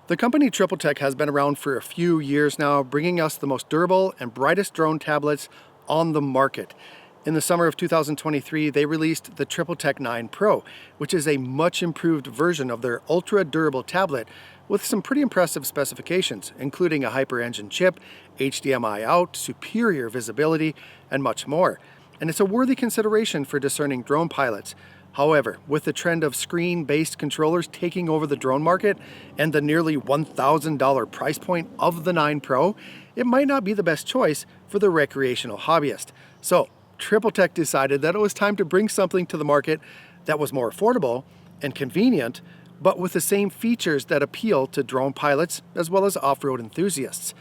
The company Tripltek has been around for a few years now, bringing us the most durable and brightest drone tablets on the market. In the summer of 2023, they released the Tripltek 9 Pro, which is a much improved version of their ultra durable tablet with some pretty impressive specifications, including a hyper-engine chip, HDMI out, superior visibility, and much more. And it's a worthy consideration for discerning drone pilots. However, with the trend of screen-based controllers taking over the drone market and the nearly $1,000 price point of the 9 Pro, it might not be the best choice for the recreational hobbyist. So, Tripltek decided that it was time to bring something to the market that was more affordable and convenient, but with the same features that appeal to drone pilots as well as off-road enthusiasts.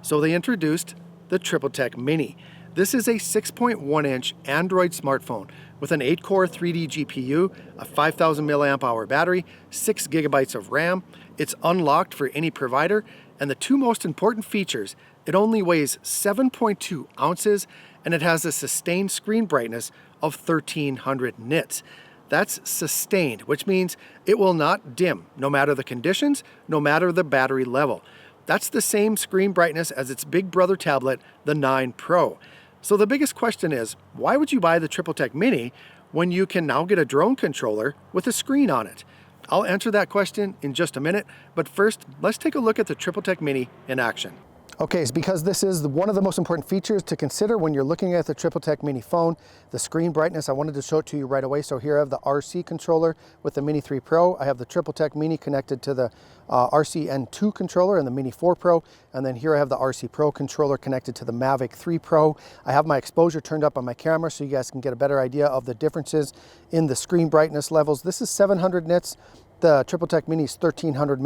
So they introduced the Tripltek Mini. This is a 6.1-inch Android smartphone with an 8-core 3D GPU, a 5,000 mAh battery, 6 gigabytes of RAM. It's unlocked for any provider, and the two most important features: it only weighs 7.2 ounces, and it has a sustained screen brightness of 1300 nits. That's sustained, which means it will not dim, no matter the conditions, no matter the battery level. That's the same screen brightness as its big brother tablet, the 9 Pro. So the biggest question is, why would you buy the Tripltek Mini when you can now get a drone controller with a screen on it? I'll answer that question in just a minute, but first, let's take a look at the Tripltek Mini in action. Okay, it's because this is one of the most important features to consider when you're looking at the Tripltek Mini phone. The screen brightness, I wanted to show it to you right away. So here I have the RC controller with the Mini 3 Pro. I have the Tripltek Mini connected to the RC N2 controller and the Mini 4 Pro. And then here I have the RC Pro controller connected to the Mavic 3 Pro. I have my exposure turned up on my camera so you guys can get a better idea of the differences in the screen brightness levels. This is 700 nits. The Tripltek Mini is 1300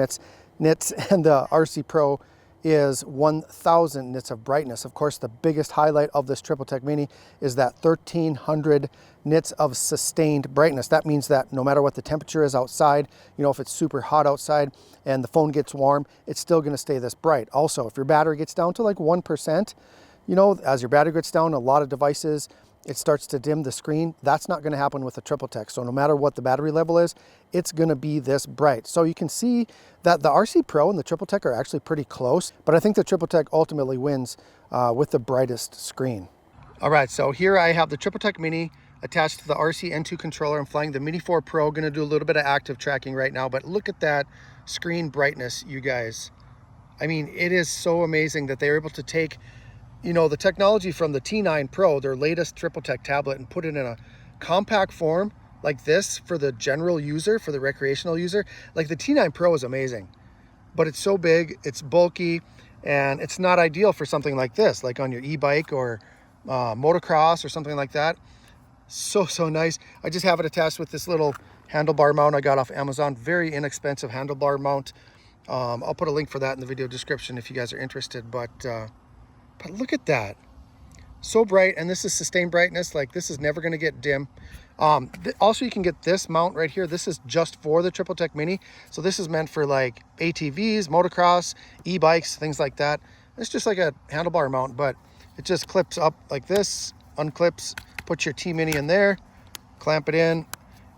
nits, and the RC Pro is 1000 nits of brightness. Of course, the biggest highlight of this Tripltek Mini is that 1300 nits of sustained brightness. That means that no matter what the temperature is outside, you know, if it's super hot outside and the phone gets warm, it's still gonna stay this bright. Also, if your battery gets down to like 1%, you know, as your battery gets down, a lot of devices, it starts to dim the screen. That's not gonna happen with the Tripltek. So no matter what the battery level is, it's gonna be this bright. So you can see that the RC Pro and the Tripltek are actually pretty close, but I think the Tripltek ultimately wins with the brightest screen. All right, so here I have the Tripltek Mini attached to the RC N2 controller. I'm flying the Mini 4 Pro, gonna do a little bit of active tracking right now, but look at that screen brightness, you guys. I mean, it is so amazing that they were able to take, you know, the technology from the T9 Pro, their latest Tripltek tablet, and put it in a compact form like this for the general user, for the recreational user. Like the T9 Pro is amazing, but it's so big, it's bulky, and it's not ideal for something like this, like on your e-bike or motocross or something like that. So nice. I just have it attached with this little handlebar mount I got off Amazon. Very inexpensive handlebar mount. I'll put a link for that in the video description if you guys are interested, but look at that. So bright, and this is sustained brightness. Like, this is never going to get dim. Also, you can get this mount right here. This is just for the Tripltek Mini. So this is meant for like ATVs, motocross, e-bikes, things like that. It's just like a handlebar mount, but it just clips up like this, unclips, put your T-Mini in there, clamp it in,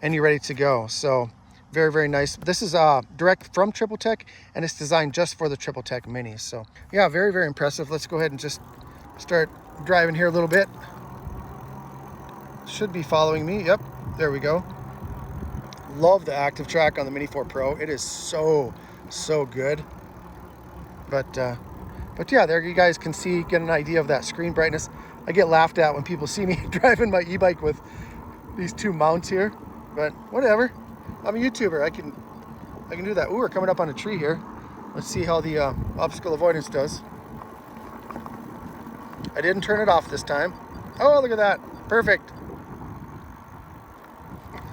and you're ready to go. So very nice. This is direct from Tripltek, and it's designed just for the Tripltek Mini. So yeah, very impressive. Let's go ahead and just start driving here a little bit. Should be following me. Yep, there we go. Love the active track on the Mini 4 Pro. It is so good. But yeah, there you guys can see, get an idea of that screen brightness. I get laughed at when people see me driving my e-bike with these two mounts here, but whatever. I'm a YouTuber. I can do that. Ooh, we're coming up on a tree here. Let's see how the obstacle avoidance does. I didn't turn it off this time. Oh, look at that. Perfect.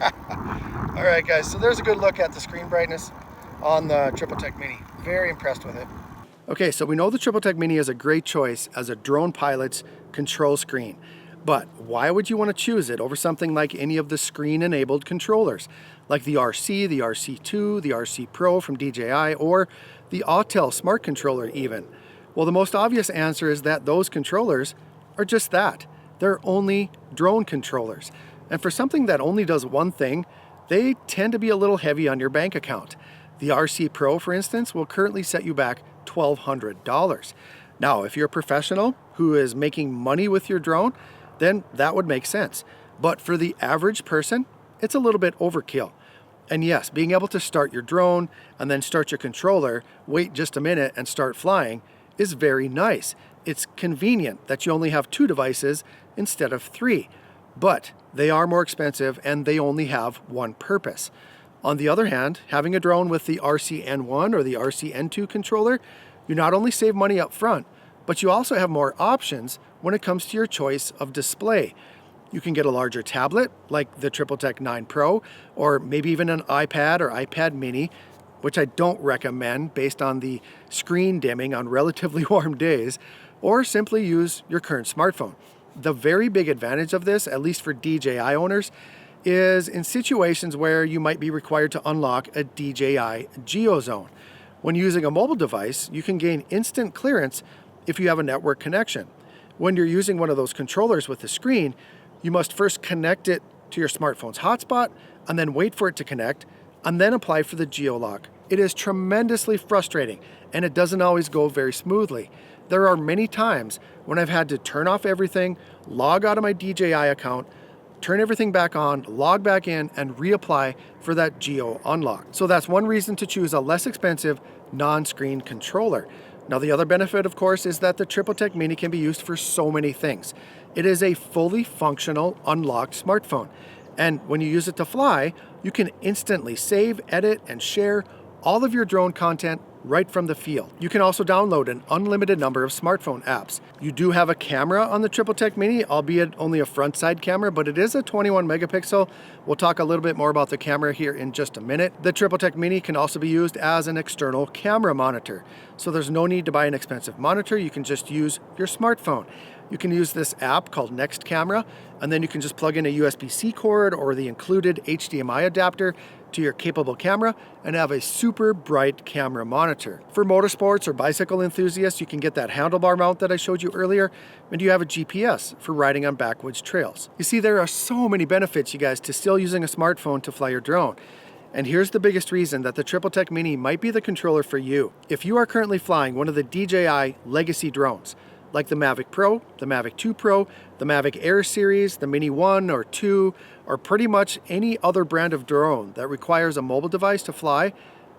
All right, guys. So there's a good look at the screen brightness on the Tripltek Mini. Very impressed with it. Okay, so we know the Tripltek Mini is a great choice as a drone pilot's control screen. But why would you want to choose it over something like any of the screen-enabled controllers, like the RC, the RC2, the RC Pro from DJI, or the Autel Smart Controller even? Well, the most obvious answer is that those controllers are just that. They're only drone controllers. And for something that only does one thing, they tend to be a little heavy on your bank account. The RC Pro, for instance, will currently set you back $1,200. Now, if you're a professional who is making money with your drone, then that would make sense. But for the average person, it's a little bit overkill. And yes, being able to start your drone and then start your controller, wait just a minute and start flying is very nice. It's convenient that you only have 2 devices instead of 3, but they are more expensive and they only have one purpose. On the other hand, having a drone with the RC-N1 or the RC-N2 controller, you not only save money up front, but you also have more options when it comes to your choice of display. You can get a larger tablet like the Tripltek 9 Pro, or maybe even an iPad or iPad Mini, which I don't recommend based on the screen dimming on relatively warm days, or simply use your current smartphone. The very big advantage of this, at least for DJI owners, is in situations where you might be required to unlock a DJI Geo Zone. When using a mobile device, you can gain instant clearance if you have a network connection. When you're using one of those controllers with the screen, you must first connect it to your smartphone's hotspot and then wait for it to connect and then apply for the geo lock. It is tremendously frustrating and it doesn't always go very smoothly. There are many times when I've had to turn off everything, log out of my DJI account, turn everything back on, log back in, and reapply for that geo unlock. So that's one reason to choose a less expensive non-screen controller. Now the other benefit, of course, is that the Tripltek Mini can be used for so many things. It is a fully functional unlocked smartphone. And when you use it to fly, you can instantly save, edit, and share all of your drone content right from the field. You can also download an unlimited number of smartphone apps. You do have a camera on the Tripltek Mini, albeit only a front side camera, but it is a 21 megapixel. We'll talk a little bit more about the camera here in just a minute. The Tripltek Mini can also be used as an external camera monitor. So there's no need to buy an expensive monitor. You can just use your smartphone. You can use this app called Next Camera, and then you can just plug in a USB-C cord or the included HDMI adapter to your capable camera and have a super bright camera monitor. For motorsports or bicycle enthusiasts, you can get that handlebar mount that I showed you earlier, and you have a GPS for riding on backwoods trails. You see, there are so many benefits, you guys, to still using a smartphone to fly your drone. And here's the biggest reason that the Tripltek Mini might be the controller for you. If you are currently flying one of the DJI legacy drones, like the Mavic Pro, the Mavic 2 Pro, the Mavic Air series, the Mini 1 or 2, or pretty much any other brand of drone that requires a mobile device to fly,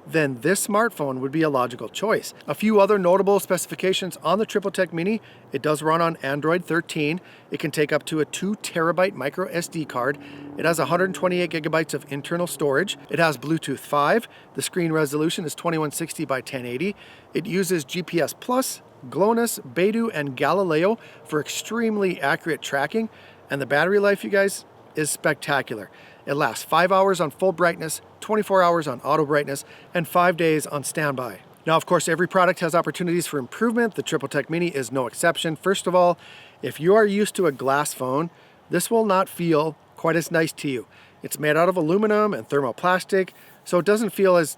then this smartphone would be a logical choice. A few other notable specifications on the Tripltek Mini: it does run on Android 13. It can take up to a 2 terabyte micro SD card. It has 128 gigabytes of internal storage. It has Bluetooth 5. The screen resolution is 2160 by 1080. It uses GPS Plus, GLONASS, Beidou, and Galileo for extremely accurate tracking. And the battery life, you guys, is spectacular. It lasts 5 hours on full brightness, 24 hours on auto brightness, and 5 days on standby. Now, of course, every product has opportunities for improvement. The Tripltek Mini is no exception. First of all, if you are used to a glass phone, this will not feel quite as nice to you. It's made out of aluminum and thermoplastic, so it doesn't feel as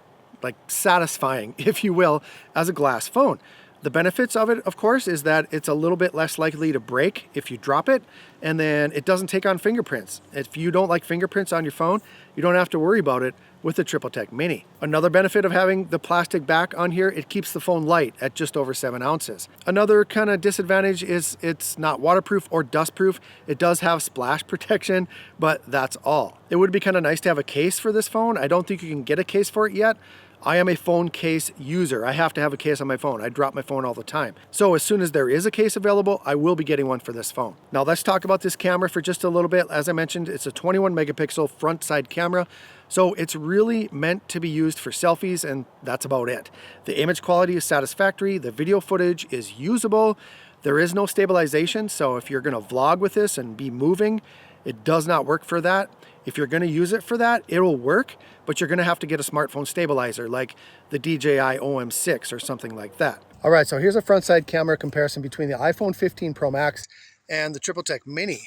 satisfying, if you will, as a glass phone. The benefits of it, of course, is that it's a little bit less likely to break if you drop it, and then it doesn't take on fingerprints. If you don't like fingerprints on your phone, you don't have to worry about it with the Tripltek Mini. Another benefit of having the plastic back on here, it keeps the phone light at just over 7 ounces. Another kind of disadvantage is it's not waterproof or dustproof. It does have splash protection, but that's all. It would be kind of nice to have a case for this phone. I don't think you can get a case for it yet. I am a phone case user. I have to have a case on my phone. I drop my phone all the time. So as soon as there is a case available, I will be getting one for this phone. Now let's talk about this camera for just a little bit. As I mentioned, it's a 21 megapixel front side camera. So it's really meant to be used for selfies, and that's about it. The image quality is satisfactory. The video footage is usable. There is no stabilization. So if you're gonna vlog with this and be moving, it does not work for that. If you're gonna use it for that, it'll work, but you're gonna have to get a smartphone stabilizer like the DJI OM6 or something like that. All right, so here's a front side camera comparison between the iPhone 15 Pro Max and the Tripltek Mini.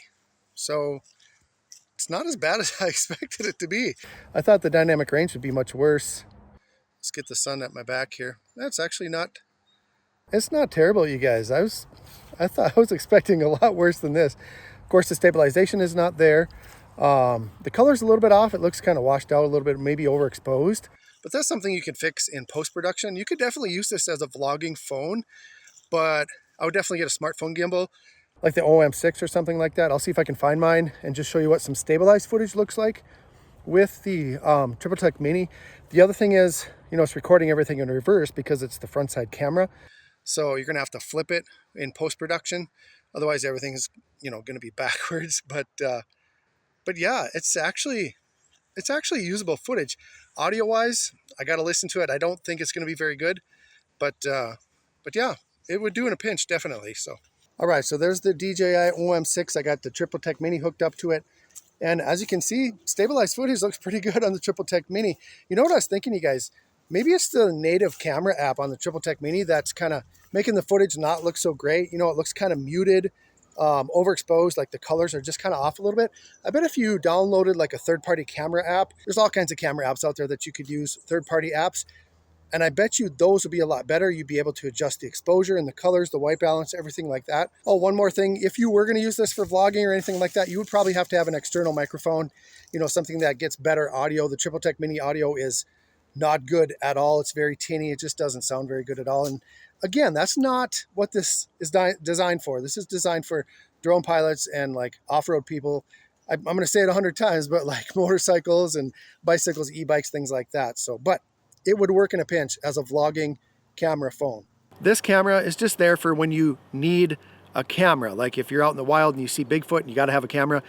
So it's not as bad as I expected it to be. I thought the dynamic range would be much worse. Let's get the sun at my back here. That's actually not, it's not terrible, you guys. I was expecting a lot worse than this. Of course, the stabilization is not there. The color's a little bit off. It looks kind of washed out a little bit, maybe overexposed. but that's something you can fix in post-production. You could definitely use this as a vlogging phone, but I would definitely get a smartphone gimbal, like the OM6 or something like that. I'll see if I can find mine and just show you what some stabilized footage looks like with the Tripltek Mini. The other thing is, it's recording everything in reverse because it's the front side camera. So you're gonna have to flip it in post-production. Otherwise everything is, gonna be backwards. But yeah, it's actually usable footage. Audio-wise, I gotta listen to it. I don't think it's gonna be very good, but yeah, it would do in a pinch, definitely. So, all right, so there's the DJI OM6. I got the Tripltek Mini hooked up to it. And as you can see, stabilized footage looks pretty good on the Tripltek Mini. You know what I was thinking, you guys? Maybe it's the native camera app on the Tripltek Mini that's kind of making the footage not look so great. It looks kind of muted, overexposed, like the colors are just kind of off a little bit. I bet if you downloaded like a third-party camera app, there's all kinds of camera apps out there that you could use, third-party apps. And I bet you those would be a lot better. You'd be able to adjust the exposure and the colors, the white balance, everything like that. Oh, one more thing. If you were going to use this for vlogging or anything like that, you would probably have to have an external microphone, something that gets better audio. The Tripltek Mini audio is not good at all. It's very tinny. It just doesn't sound very good at all. And again, that's not what this is designed for. This is designed for drone pilots and like off-road people. I'm going to say it 100 times, but like motorcycles and bicycles, e-bikes, things like that. So, but it would work in a pinch as a vlogging camera phone. This camera is just there for when you need a camera. Like if you're out in the wild and you see Bigfoot and you got to have a camera,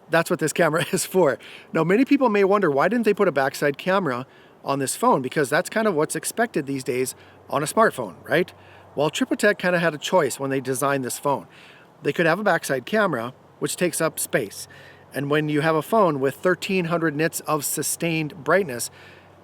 that's what this camera is for. Now, many people may wonder, why didn't they put a backside camera on this phone? Because that's kind of what's expected these days on a smartphone, right? Well, Tripltek kind of had a choice when they designed this phone. They could have a backside camera, which takes up space. And when you have a phone with 1300 nits of sustained brightness,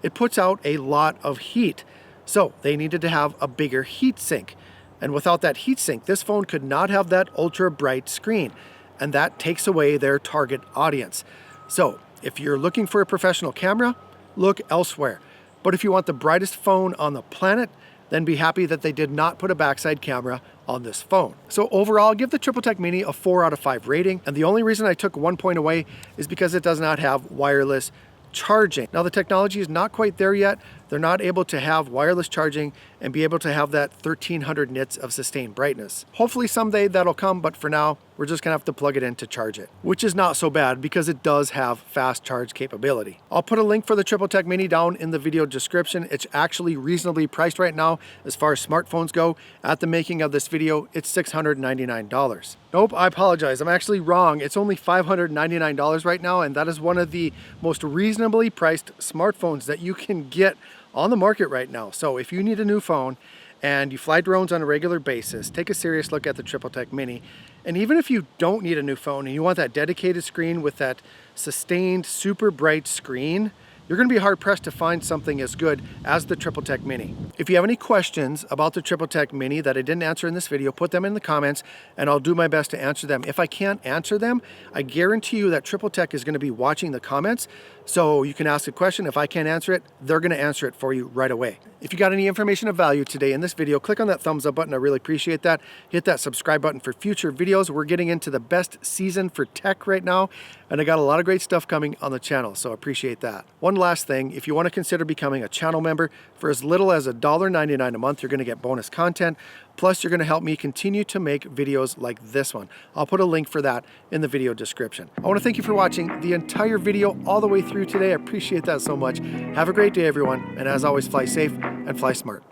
it puts out a lot of heat. So they needed to have a bigger heat sink. And without that heat sink, this phone could not have that ultra bright screen. And that takes away their target audience. So if you're looking for a professional camera, look elsewhere. But if you want the brightest phone on the planet, then be happy that they did not put a backside camera on this phone. So overall, give the Tripltek Mini a 4 out of 5 rating. And the only reason I took 1 point away is because it does not have wireless charging. Now the technology is not quite there yet. They're not able to have wireless charging and be able to have that 1300 nits of sustained brightness. Hopefully someday that'll come, but for now, we're just gonna have to plug it in to charge it, which is not so bad because it does have fast charge capability. I'll put a link for the Tripltek Mini down in the video description. It's actually reasonably priced right now as far as smartphones go. At the making of this video, it's $699. Nope, I apologize. I'm actually wrong. It's only $599 right now, and that is one of the most reasonably priced smartphones that you can get on the market right now. So if you need a new phone and you fly drones on a regular basis, take a serious look at the Tripltek Mini. And even if you don't need a new phone and you want that dedicated screen with that sustained super bright screen, you're going to be hard pressed to find something as good as the Tripltek Mini. If you have any questions about the Tripltek Mini that I didn't answer in this video, put them in the comments and I'll do my best to answer them. If I can't answer them, I guarantee you that Tripltek is going to be watching the comments, so you can ask a question. If I can't answer it, they're going to answer it for you right away. If you got any information of value today in this video, click on that thumbs up button. I really appreciate that. Hit that subscribe button for future videos. We're getting into the best season for tech right now, and I got a lot of great stuff coming on the channel, so I appreciate that. One last thing, if you want to consider becoming a channel member, for as little as $1.99 a month, you're going to get bonus content. Plus, you're going to help me continue to make videos like this one. I'll put a link for that in the video description. I want to thank you for watching the entire video all the way through today. I appreciate that so much. Have a great day, everyone. And as always, fly safe and fly smart.